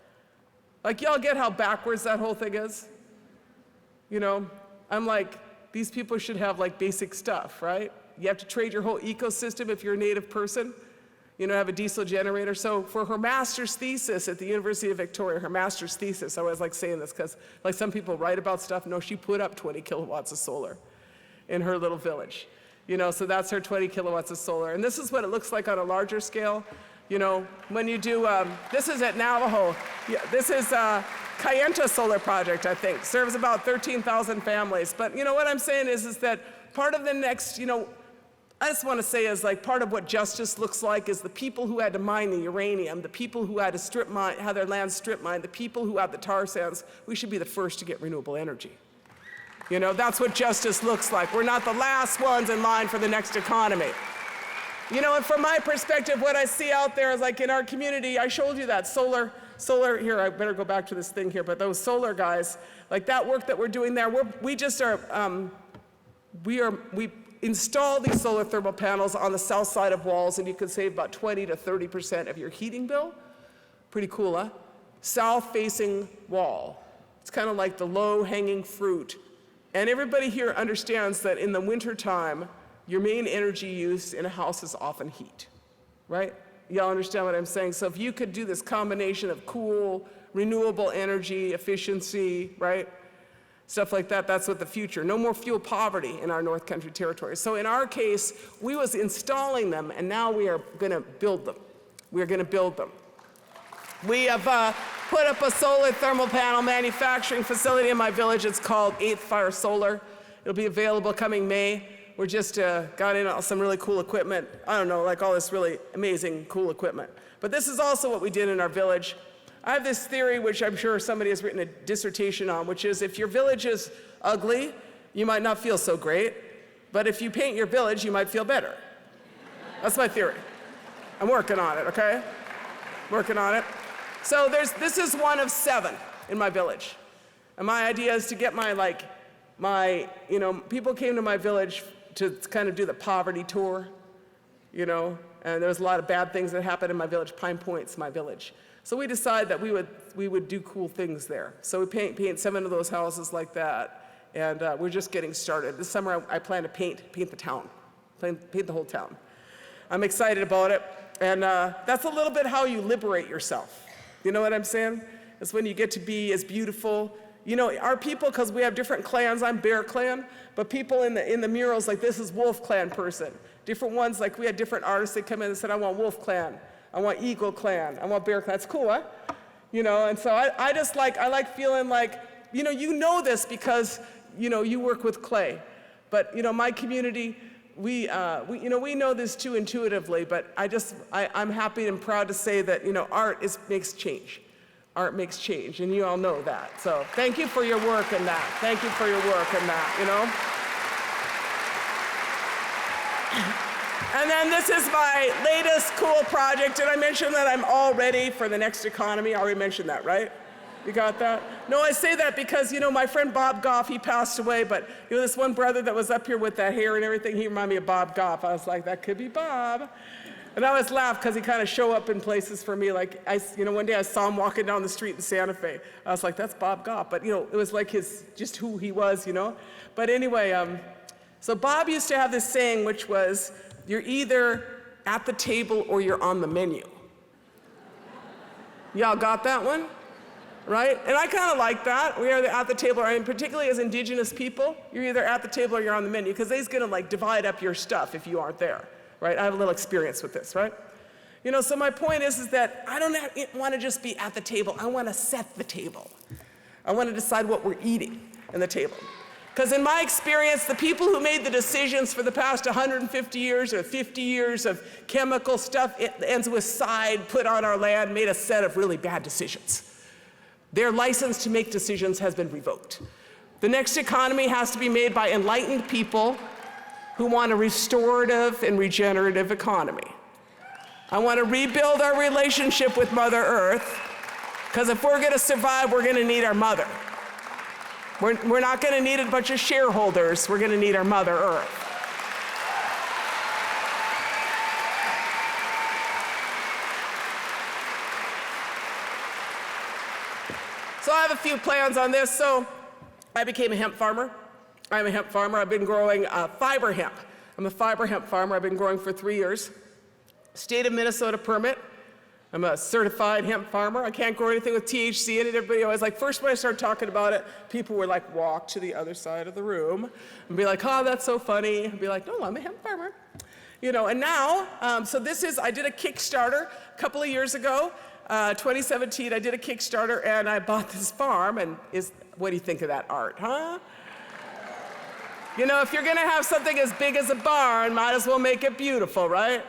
Like, y'all get how backwards that whole thing is? I'm like, these people should have like basic stuff, right? You have to trade your whole ecosystem if you're a Native person. have a diesel generator. So for her master's thesis at the University of Victoria, her master's thesis, I always like saying this because like some people write about stuff. No, she put up 20 kilowatts of solar in her little village. So that's her 20 kilowatts of solar. And this is what it looks like on a larger scale. When you do, this is at Navajo. Yeah, this is Kayenta Solar Project, I think. Serves about 13,000 families. But what I'm saying is that part of the next, I just want to say is like part of what justice looks like is the people who had to mine the uranium, the people who had to have their land strip mined, the people who have the tar sands. We should be the first to get renewable energy. That's what justice looks like. We're not the last ones in line for the next economy. And from my perspective, what I see out there is like in our community, I showed you that solar, here, I better go back to this thing here, but those solar guys, like that work that we're doing there, we install these solar thermal panels on the south side of walls, and you can save about 20 to 30% of your heating bill. Pretty cool, huh? South-facing wall. It's kind of like the low-hanging fruit. And everybody here understands that in the wintertime, your main energy use in a house is often heat, right? Y'all understand what I'm saying? So if you could do this combination of cool, renewable energy, efficiency, right? Stuff like that, that's what the future. No more fuel poverty in our North Country territory. So in our case, we was installing them, and now we are gonna build them. We're gonna build them. We have put up a solar thermal panel manufacturing facility in my village. It's called 8th Fire Solar. It'll be available coming May. We're just got in some really cool equipment. I don't know, like all this really amazing, cool equipment. But this is also what we did in our village. I have this theory, which I'm sure somebody has written a dissertation on, which is if your village is ugly, you might not feel so great. But if you paint your village, you might feel better. That's my theory. I'm working on it, okay? Working on it. So this is one of 7 in my village. And my idea is to get people came to my village to kind of do the poverty tour, and there was a lot of bad things that happened in my village. Pine Point's my village. So we decided that we would do cool things there. So we paint 7 of those houses like that, and we're just getting started. This summer I plan to paint the town, paint the whole town. I'm excited about it, and that's a little bit how you liberate yourself. You know what I'm saying? It's when you get to be as beautiful. Our people, because we have different clans, I'm Bear Clan, but people in the murals, like this is Wolf Clan person. Different ones, like we had different artists that come in and said, I want Wolf Clan, I want Eagle Clan, I want Bear Clan. That's cool, huh? And so I just like feeling like, you know this because, you work with clay. But, my community, we know this too intuitively, but I'm happy and proud to say that, art makes change. Art makes change, and you all know that. So thank you for your work in that. Thank you for your work in that, And then this is my latest cool project. Did I mention that I'm all ready for the next economy? I already mentioned that, right? You got that? No, I say that because, my friend Bob Goff, he passed away, but this one brother that was up here with that hair and everything, he reminded me of Bob Goff. I was like, that could be Bob. And I always laugh because he kind of show up in places for me. Like, one day I saw him walking down the street in Santa Fe. I was like, that's Bob Goff. But, it was like just who he was, But anyway, so Bob used to have this saying, which was, you're either at the table or you're on the menu. Y'all got that one? Right? And I kind of like that. We are at the table, and particularly as Indigenous people, you're either at the table or you're on the menu, because they's going to divide up your stuff if you aren't there. Right? I have a little experience with this, right? So my point is that I don't want to just be at the table. I want to set the table. I want to decide what we're eating in the table. Because in my experience, the people who made the decisions for the past 150 years or 50 years of chemical stuff, it ends with side put on our land, made a set of really bad decisions. Their license to make decisions has been revoked. The next economy has to be made by enlightened people who want a restorative and regenerative economy. I want to rebuild our relationship with Mother Earth, because if we're going to survive, we're going to need our mother. We're not going to need a bunch of shareholders. We're going to need our Mother Earth. So I have a few plans on this. So I became a hemp farmer. I'm a hemp farmer. I've been growing fiber hemp. I'm a fiber hemp farmer. I've been growing for 3 years. State of Minnesota permit. I'm a certified hemp farmer. I can't grow anything with THC in it. Everybody always like, first when I started talking about it, people were like, walk to the other side of the room and be like, oh, that's so funny. And be like, no, I'm a hemp farmer. You know, and now, I did a Kickstarter a couple of years ago, 2017, I did a Kickstarter and I bought this farm and what do you think of that art, huh? You know, if you're gonna have something as big as a barn, might as well make it beautiful, right?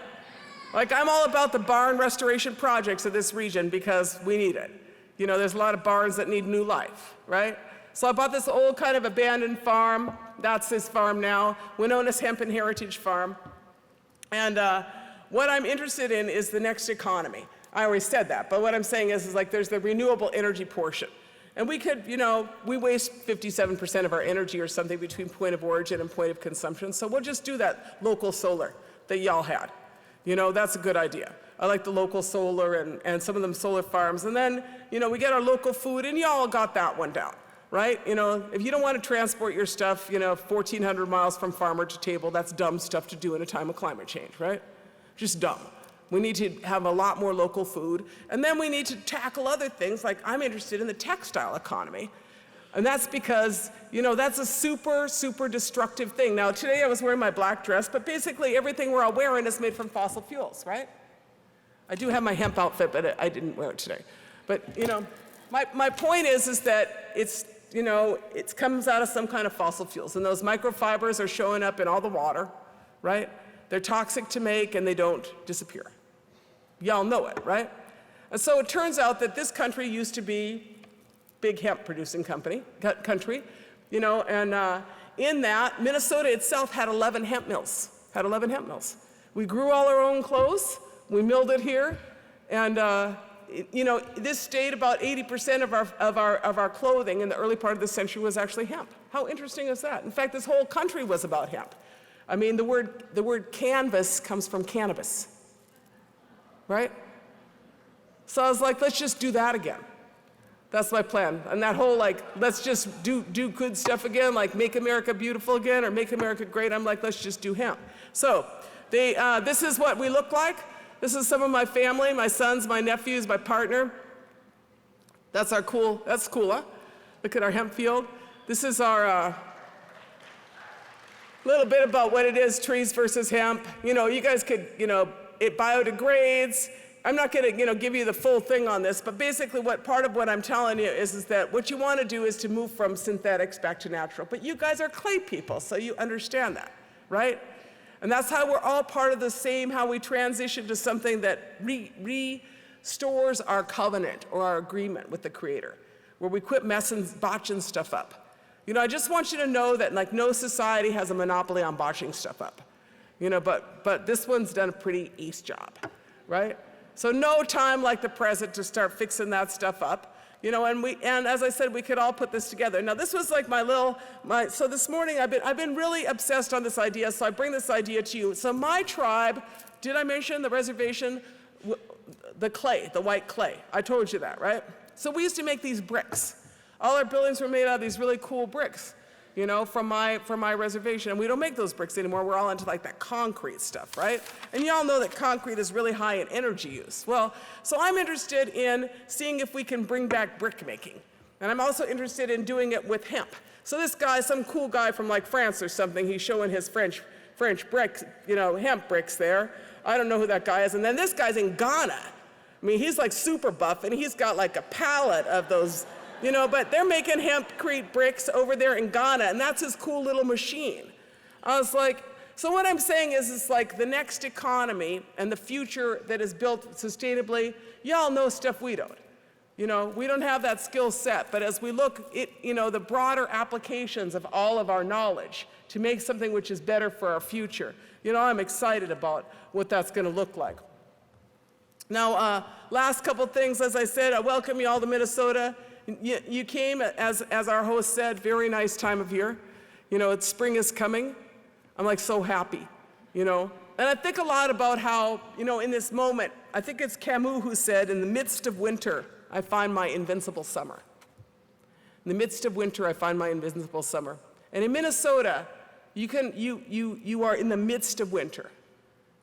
Like, I'm all about the barn restoration projects of this region because we need it. You know, there's a lot of barns that need new life, right? So I bought this old kind of abandoned farm. That's this farm now, Winona's Hemp and Heritage Farm. And what I'm interested in is the next economy. I already said that, but what I'm saying is like there's the renewable energy portion. And we could, you know, we waste 57% of our energy or something between point of origin and point of consumption, so we'll just do that local solar that y'all had. You know, that's a good idea. I like the local solar and some of them solar farms. And then, you know, we get our local food, and y'all got that one down, right? You know, if you don't want to transport your stuff, you know, 1,400 miles from farmer to table, that's dumb stuff to do in a time of climate change, right? Just dumb. We need to have a lot more local food. And then we need to tackle other things, like I'm interested in the textile economy. And that's because, you know, that's a super, super destructive thing. Now, today I was wearing my black dress, but basically everything we're all wearing is made from fossil fuels, right? I do have my hemp outfit, but I didn't wear it today. But, you know, my point is that it's, you know, it comes out of some kind of fossil fuels, and those microfibers are showing up in all the water, right? They're toxic to make, and they don't disappear. Y'all know it, right? And so it turns out that this country used to be big hemp producing country, you know, and in that, Minnesota itself had 11 hemp mills, We grew all our own clothes, we milled it here, and you know, this state, about 80% of our clothing in the early part of the century was actually hemp. How interesting is that? In fact, this whole country was about hemp. I mean, the word canvas comes from cannabis, right? So I was like, let's just do that again. That's my plan. And that whole, like, let's just do good stuff again, like make America beautiful again or make America great. I'm like, let's just do hemp. So this is what we look like. This is some of my family, my sons, my nephews, my partner. That's cool, huh? Look at our hemp field. This is our little bit about what it is, trees versus hemp. You know, you guys could, you know, it biodegrades. I'm not gonna, you know, give you the full thing on this, but basically part of what I'm telling you is that what you wanna do is to move from synthetics back to natural. But you guys are clay people, so you understand that, right? And that's how we're all part of the same, how we transition to something that restores our covenant or our agreement with the Creator, where we quit messing, botching stuff up. You know, I just want you to know that, like, no society has a monopoly on botching stuff up. You know, but this one's done a pretty ace job, right? So no time like the present to start fixing that stuff up. You know, and as I said, we could all put this together. Now, this was like so this morning I've been really obsessed on this idea, so I bring this idea to you. So my tribe, did I mention the reservation? The clay, the white clay. I told you that, right? So we used to make these bricks. All our buildings were made out of these really cool bricks, you know, from my reservation. And we don't make those bricks anymore. We're all into like that concrete stuff, right? And y'all know that concrete is really high in energy use. Well, so I'm interested in seeing if we can bring back brick making. And I'm also interested in doing it with hemp. So this guy, some cool guy from like France or something, he's showing his French bricks, you know, hemp bricks there. I don't know who that guy is. And then this guy's in Ghana. I mean, he's like super buff, and he's got like a pallet of those, you know, but they're making Hempcrete bricks over there in Ghana, and that's his cool little machine. I was like, so what I'm saying is it's like the next economy and the future that is built sustainably, y'all know stuff we don't. You know, we don't have that skill set, but as we look at, you know, the broader applications of all of our knowledge to make something which is better for our future, you know, I'm excited about what that's gonna look like. Now, last couple things, as I said, I welcome you all to Minnesota. You came, as our host said, very nice time of year. You know, spring is coming. I'm like so happy, you know. And I think a lot about how, you know, in this moment, I think it's Camus who said, in the midst of winter, I find my invincible summer. In the midst of winter, I find my invincible summer. And in Minnesota, you are in the midst of winter,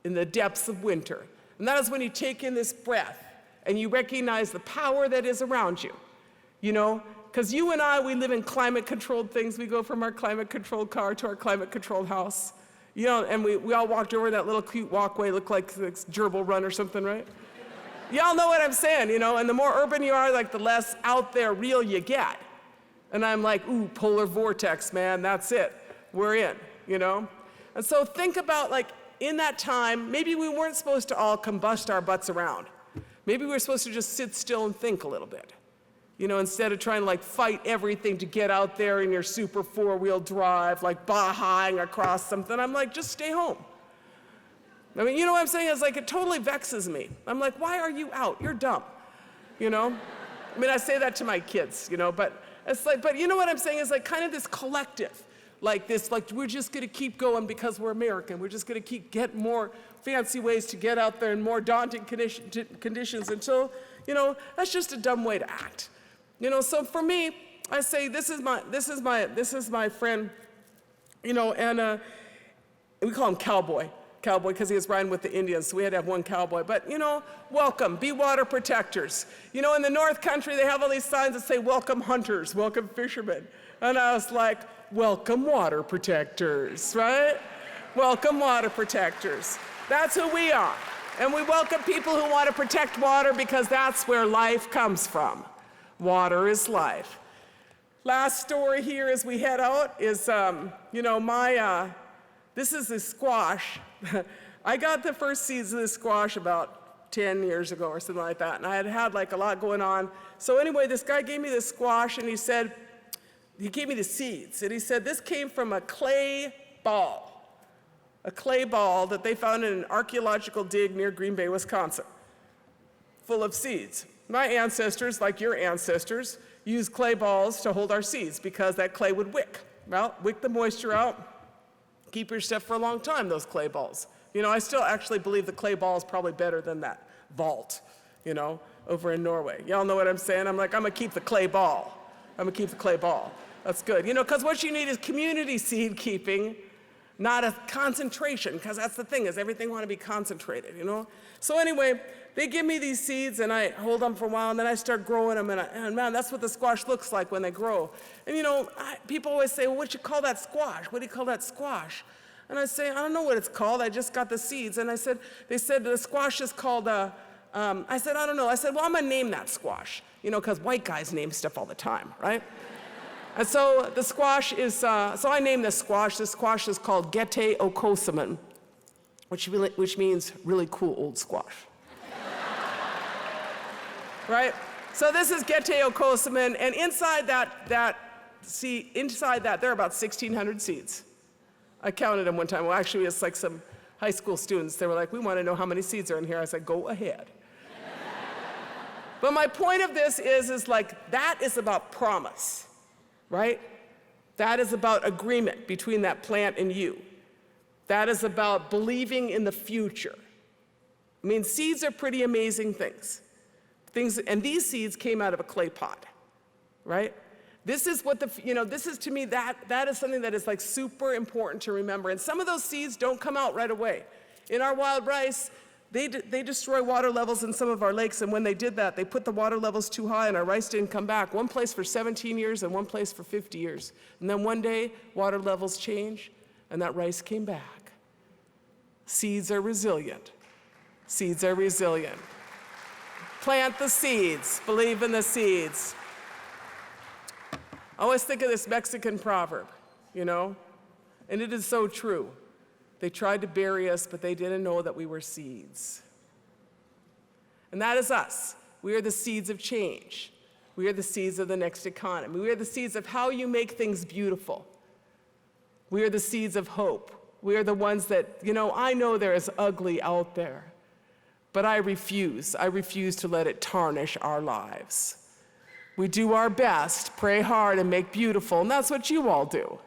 in the depths of winter. And that is when you take in this breath and you recognize the power that is around you, you know? Because you and I, we live in climate-controlled things. We go from our climate-controlled car to our climate-controlled house. You know, and we all walked over that little cute walkway, looked like gerbil run or something, right? Y'all know what I'm saying, you know? And the more urban you are, like the less out there real you get. And I'm like, ooh, polar vortex, man, that's it. We're in, you know? And so think about, like, in that time, maybe we weren't supposed to all combust our butts around. Maybe we were supposed to just sit still and think a little bit. You know, instead of trying to like fight everything to get out there in your super four-wheel drive, like bahaing across something, I'm like, just stay home. I mean, you know what I'm saying? It's like, it totally vexes me. I'm like, why are you out? You're dumb, you know? I mean, I say that to my kids, you know, but it's like, but you know what I'm saying? It's like kind of this collective, like this, like we're just gonna keep going because we're American. We're just gonna keep getting more fancy ways to get out there in more daunting conditions until, you know, that's just a dumb way to act. You know, so for me, I say this is my friend, you know, and we call him Cowboy because he was riding with the Indians, so we had to have one cowboy. But you know, welcome, be water protectors. You know, in the North Country, they have all these signs that say, welcome hunters, welcome fishermen. And I was like, welcome water protectors, right? Welcome water protectors. That's who we are. And we welcome people who want to protect water because that's where life comes from. Water is life. Last story here as we head out is, you know, this is the squash. I got the first seeds of this squash about 10 years ago or something like that, and I had like a lot going on. So anyway, this guy gave me this squash, and he gave me the seeds, and he said this came from a clay ball that they found in an archaeological dig near Green Bay, Wisconsin, full of seeds. My ancestors, like your ancestors, used clay balls to hold our seeds because that clay would wick. Well, wick the moisture out, keep your stuff for a long time, those clay balls. You know, I still actually believe the clay ball is probably better than that vault, you know, over in Norway. Y'all know what I'm saying? I'm like, I'm gonna keep the clay ball. I'm gonna keep the clay ball. That's good. You know, because what you need is community seed keeping, not a concentration, because that's the thing, is everything want to be concentrated, you know? So anyway, they give me these seeds, and I hold them for a while, and then I start growing them, and man, that's what the squash looks like when they grow. And you know, people always say, well, what do you call that squash? What do you call that squash? And I say, I don't know what it's called, I just got the seeds. And they said the squash is called, I said, I don't know. I said, well, I'm gonna name that squash, you know, because white guys name stuff all the time, right? And so the squash is, so I named this squash. This squash is called Gete Okosaman, which means really cool old squash. Right? So this is Gete Okosaman, and inside that, there are about 1,600 seeds. I counted them one time. Well, actually, it's like some high school students. They were like, we want to know how many seeds are in here. I said, go ahead. But my point of this is like, that is about promise. Right? That is about agreement between that plant and you. That is about believing in the future. I mean, seeds are pretty amazing things. And these seeds came out of a clay pot, right? This is what this is to me, that is something that is like super important to remember. And some of those seeds don't come out right away. In our wild rice, they destroy water levels in some of our lakes, and when they did that, they put the water levels too high and our rice didn't come back. One place for 17 years and one place for 50 years. And then one day, water levels change and that rice came back. Seeds are resilient. Seeds are resilient. Plant the seeds, believe in the seeds. I always think of this Mexican proverb, you know, and it is so true. They tried to bury us, but they didn't know that we were seeds. And that is us. We are the seeds of change. We are the seeds of the next economy. We are the seeds of how you make things beautiful. We are the seeds of hope. We are the ones that, you know, I know there is ugly out there, but I refuse. I refuse to let it tarnish our lives. We do our best, pray hard, and make beautiful, and that's what you all do.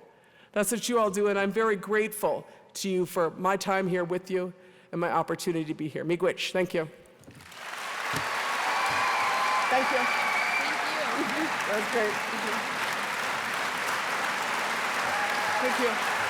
That's what you all do, and I'm very grateful to you for my time here with you and my opportunity to be here. Miigwech, thank you. Thank you. Thank you. That was great. Thank you.